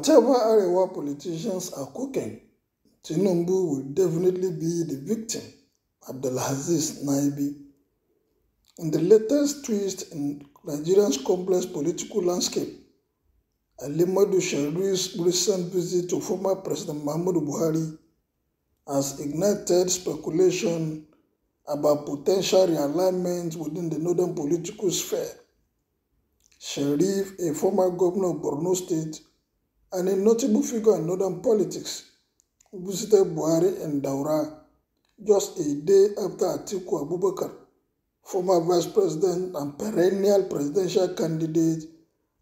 Whatever Arewa politicians are cooking, Tinubu will definitely be the victim, Abdulaziz Naibi. In the latest twist in Nigeria's complex political landscape, Alimadu Sharif's recent visit to former President Muhammadu Buhari has ignited speculation about potential realignment within the northern political sphere. Sharif, a former governor of Borno State and a notable figure in northern politics, visited Buhari in Daura just a day after Atiku Abubakar, former vice president and perennial presidential candidate,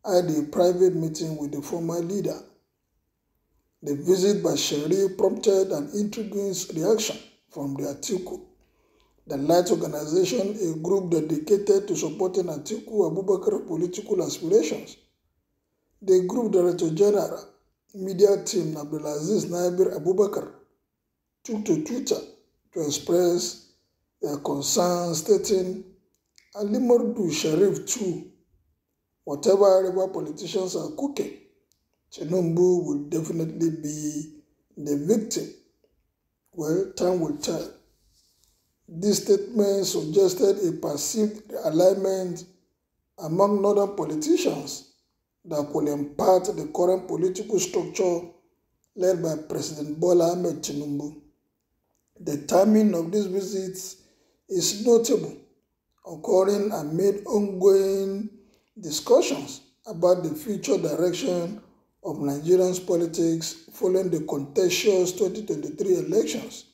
had a private meeting with the former leader. The visit by Sharif prompted an intriguing reaction from the Atiku, the Light Organization, a group dedicated to supporting Atiku Abubakar political aspirations. The group Director General, media team Abdulaziz Naibir Abubakar, took to Twitter to express their concerns, stating, Alimadu Sharif too, whatever Arewa politicians are cooking, Tinubu will definitely be the victim. Well, time will tell. This statement suggested a perceived alignment among northern politicians that could impart the current political structure led by President Bola Ahmed Tinubu. The timing of this visit is notable, occurring amid ongoing discussions about the future direction of Nigeria's politics following the contentious 2023 elections.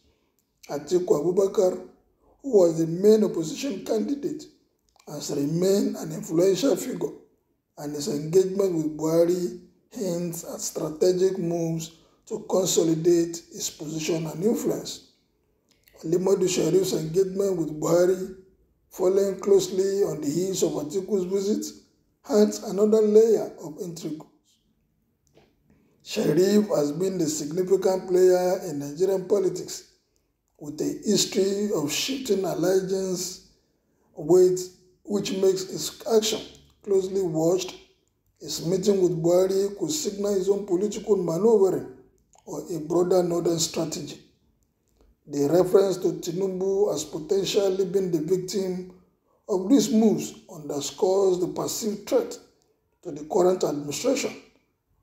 Atiku Abubakar, who was the main opposition candidate, has remained an influential figure, and his engagement with Buhari hints at strategic moves to consolidate his position and influence. Alimadu Sharif's engagement with Buhari, following closely on the heels of Atiku's visit, adds another layer of intrigue. Sharif has been a significant player in Nigerian politics, with a history of shifting allegiance which makes his action closely watched. His meeting with Buhari could signal his own political maneuvering or a broader northern strategy. The reference to Tinubu as potentially being the victim of these moves underscores the perceived threat to the current administration,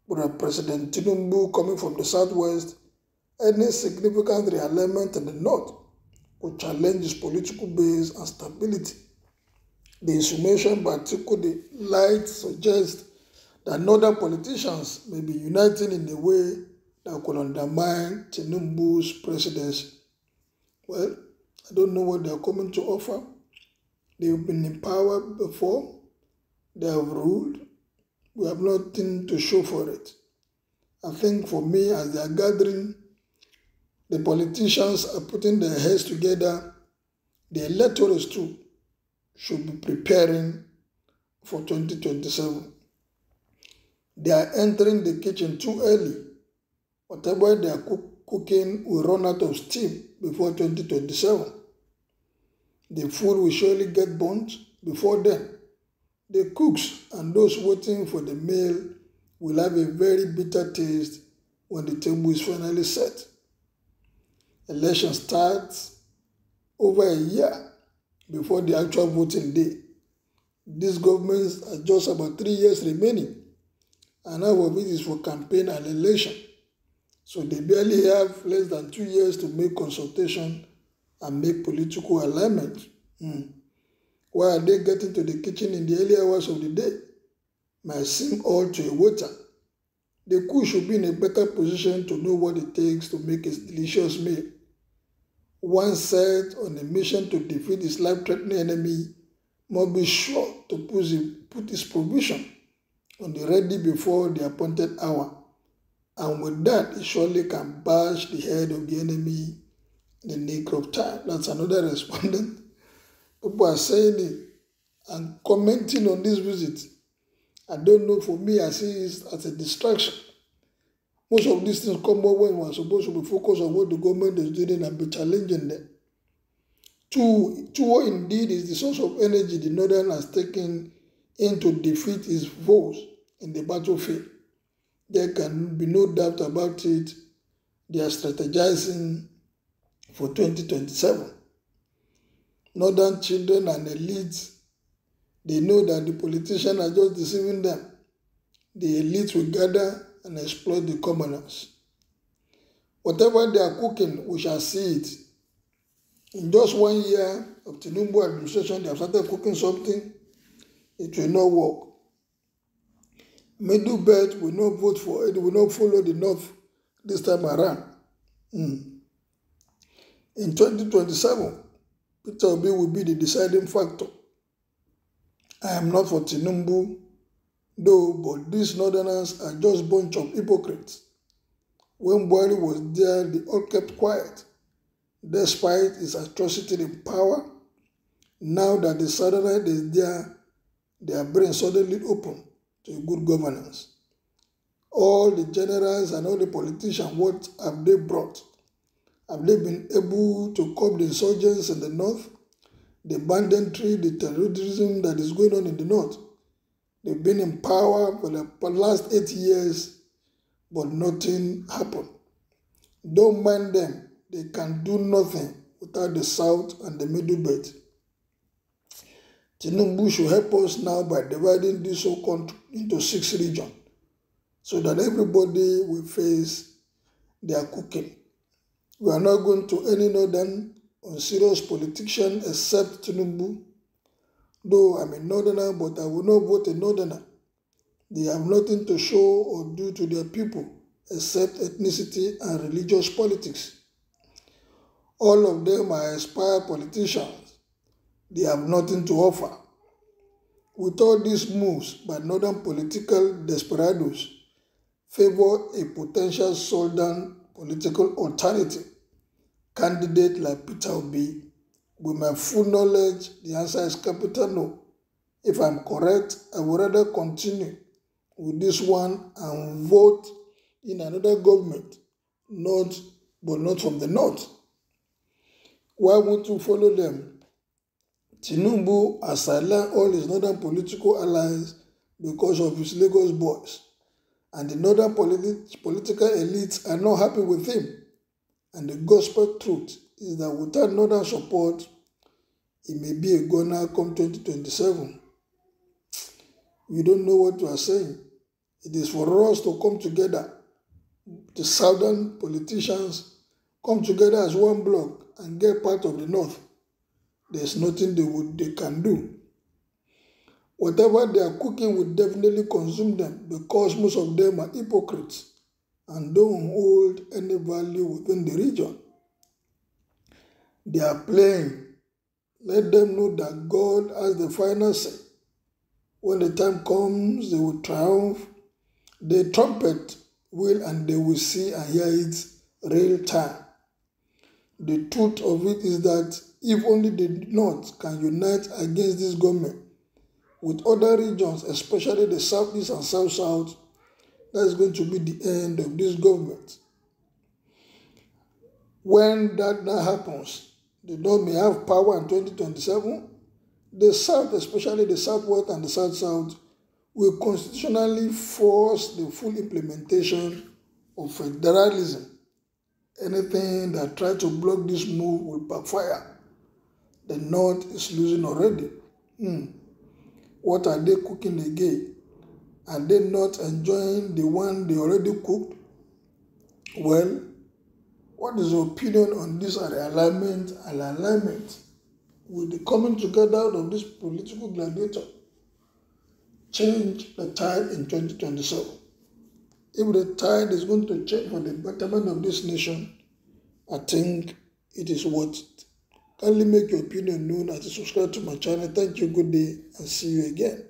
with President Tinubu coming from the southwest. Any significant realignment in the north could challenge his political base and stability. The insinuation by Atiku the Light suggests that northern politicians may be uniting in a way that could undermine Tinubu's presidency. Well, I don't know what they are coming to offer. They've been in power before. They have ruled. We have nothing to show for it. I think for me, as they are gathering, the politicians are putting their heads together. The electors too should be preparing for 2027. They are entering the kitchen too early. Whatever they are cooking will run out of steam before 2027. The food will surely get burnt before then. The cooks and those waiting for the meal will have a very bitter taste when the table is finally set. Election starts over a year before the actual voting day. These governments are just about 3 years remaining, and half of it is for campaign and election. So they barely have less than 2 years to make consultation and make political alignment. Why are they getting to the kitchen in the early hours of the day? Might seem odd to a waiter. The cook should be in a better position to know what it takes to make a delicious meal. One set on a mission to defeat his life-threatening enemy must be sure to put his provision on the ready before the appointed hour. And with that, he surely can bash the head of the enemy in the nick of time. That's another respondent. People are saying it and commenting on this visit. I don't know, for me, I see it as a distraction. Most of these things come up when we're supposed to be focused on what the government is doing and be challenging them. Two indeed is the source of energy the Northern has taken in to defeat his foes in the battlefield. There can be no doubt about it. They are strategizing for 2027. Northern children and elites, they know that the politicians are just deceiving them. The elites will gather and exploit the commoners. Whatever they are cooking, we shall see it. In just 1 year of Tinubu administration, they have started cooking something. It will not work. Middle belt will not vote for it, will not follow the North this time around. In 2027, Peter Obi will be the deciding factor. I am not for Tinubu, though, but these Northerners are just a bunch of hypocrites. When Buhari was there, they all kept quiet, despite his atrocity in power. Now that the Southerner is there, their brains suddenly open to good governance. All the generals and all the politicians, what have they brought? Have they been able to curb the insurgents in the north, the banditry, the terrorism that is going on in the north? They've been in power for the last 8 years, but nothing happened. Don't mind them. They can do nothing without the south and the middle belt. Tinubu should help us now by dividing this whole country into 6 regions so that everybody will face their cooking. We are not going to any northern unserious politician except Tinubu. Though I'm a northerner, but I will not vote a northerner. They have nothing to show or do to their people except ethnicity and religious politics. All of them are aspired politicians. They have nothing to offer. With all these moves by northern political desperados, favor a potential southern political alternative candidate like Peter Obi. With my full knowledge, the answer is capital no. If I'm correct, I would rather continue with this one and vote in another government, but not from the north. Why won't you follow them? Tinubu has silenced all his northern political allies because of his Lagos boys, and the northern political elites are not happy with him. And the gospel truth is that without northern support, he may be a goner come 2027. You don't know what you are saying. It is for us to come together. The southern politicians come together as one bloc and get part of the north. There's nothing they can do. Whatever they are cooking will definitely consume them because most of them are hypocrites and don't hold any value within the region. They are playing. Let them know that God has the final say. When the time comes, they will triumph. The trumpet will, and they will see and hear it real time. The truth of it is that if only the North can unite against this government with other regions, especially the Southeast and South-South, that is going to be the end of this government. When that now happens, the North may have power in 2027. The South, especially the Southwest and the South-South, will constitutionally force the full implementation of federalism. Anything that tries to block this move will backfire. The North is losing already. What are they cooking again? Are they not enjoying the one they already cooked? Well, what is your opinion on this realignment and alignment? Will the coming together of this political gladiator change the tide in 2027? If the tide is going to change for the betterment of this nation, I think it is worth it. Kindly make your opinion known as you subscribe to my channel. Thank you, good day, and see you again.